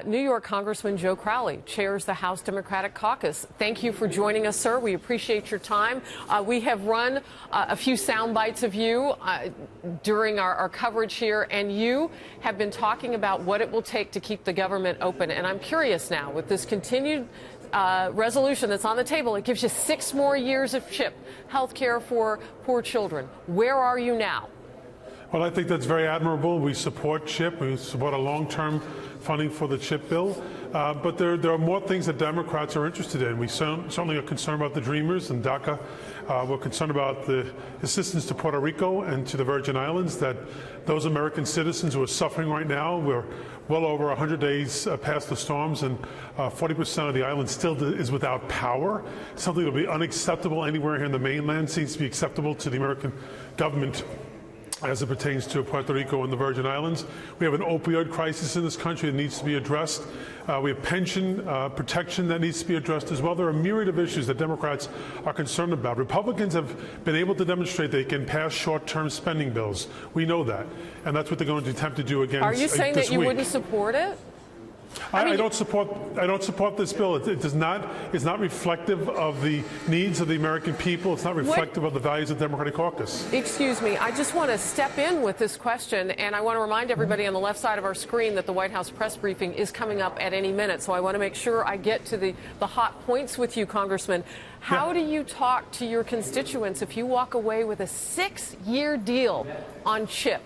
New York Congressman Joe Crowley chairs the House Democratic Caucus. Thank you for joining us, sir. We appreciate your time. We have run a few sound bites of you during our coverage here, and you have been talking about what it will take to keep the government open. And I'm curious now, with this continued resolution that's on the table, it gives you 6 more years of CHIP, health care for poor children. Where are you now? Well, I think that's very admirable. We support CHIP. We support a long-term funding for the CHIP bill. But there are more things that Democrats are interested in. We certainly are concerned about the Dreamers and DACA. We're concerned about the assistance to Puerto Rico and to the Virgin Islands, that those American citizens who are suffering right now. We're well over 100 days past the storms, and 40% of the island still is without power. Something that will be unacceptable anywhere here in the mainland seems to be acceptable to the American government as it pertains to Puerto Rico and the Virgin Islands. We have an opioid crisis in this country that needs to be addressed. We have pension protection that needs to be addressed as well. There are a myriad of issues that Democrats are concerned about. Republicans have been able to demonstrate they can pass short-term spending bills. We know that, and that's what they're going to attempt to do again. Are you saying that you wouldn't support it? I don't support this bill. It is not reflective of the needs of the American people. It's not reflective of the values of the Democratic Caucus. Excuse me. I just want to step in with this question, and I want to remind everybody on the left side of our screen that the White House press briefing is coming up at any minute. So I want to make sure I get to the hot points with you, Congressman. How do you talk to your constituents if you walk away with a 6-year deal on CHIP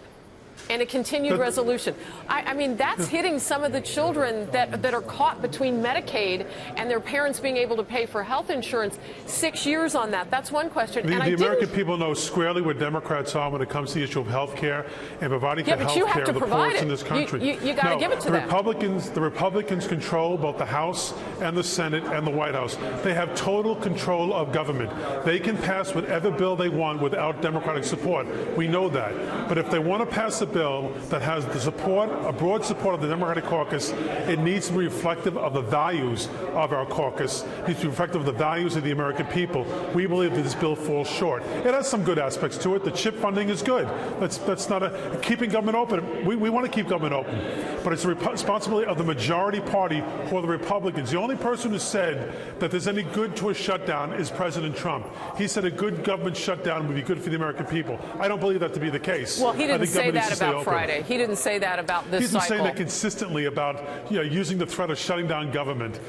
and a continued resolution? I mean, that's hitting some of the children that are caught between Medicaid and their parents being able to pay for health insurance. 6 years on that. That's one question. The American people know squarely where Democrats are when it comes to the issue of health care and providing for health care to the poorest in this country. You got to give it to them. The Republicans control both the House and the Senate and the White House. They have total control of government. They can pass whatever bill they want without Democratic support. We know that. But if they want to pass a bill that has the support, a broad support of the Democratic caucus, it needs to be reflective of the values of our caucus. It needs to be reflective of the values of the American people. We believe that this bill falls short. It has some good aspects to it. The CHIP funding is good. That's not keeping government open. We want to keep government open, but it's the responsibility of the majority party or the Republicans. The only person who said that there's any good to a shutdown is President Trump. He said a good government shutdown would be good for the American people. I don't believe that to be the case. Well, he didn't say that about Friday. He didn't say that about this cycle. He's been saying that consistently about using the threat of shutting down government.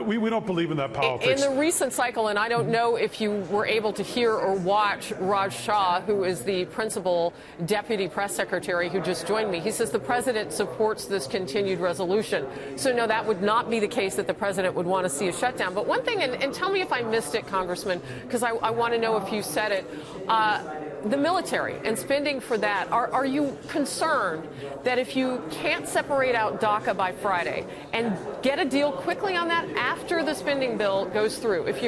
We don't believe in that politics. In the recent cycle, and I don't know if you were able to hear or watch Raj Shah, who is the principal deputy press secretary who just joined me, he says the president supports this continued resolution. So no, that would not be the case that the president would want to see a shutdown. But one thing, and tell me if I missed it, Congressman, because I want to know if you said it, the military and spending for that, are you concerned that if you can't separate out DACA by Friday and get a deal quickly on that after the spending bill goes through, if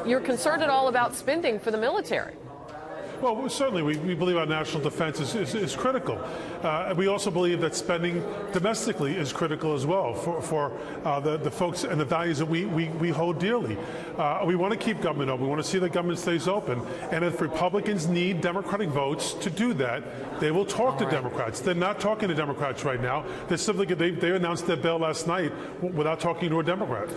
you're concerned at all about spending for the military? Well, certainly, we believe our national defense is critical. We also believe that spending domestically is critical as well for the folks and the values that we hold dearly. We want to keep government open. We want to see that government stays open. And if Republicans need Democratic votes to do that, they will talk to Democrats. They're not talking to Democrats right now. They announced their bill last night without talking to a Democrat.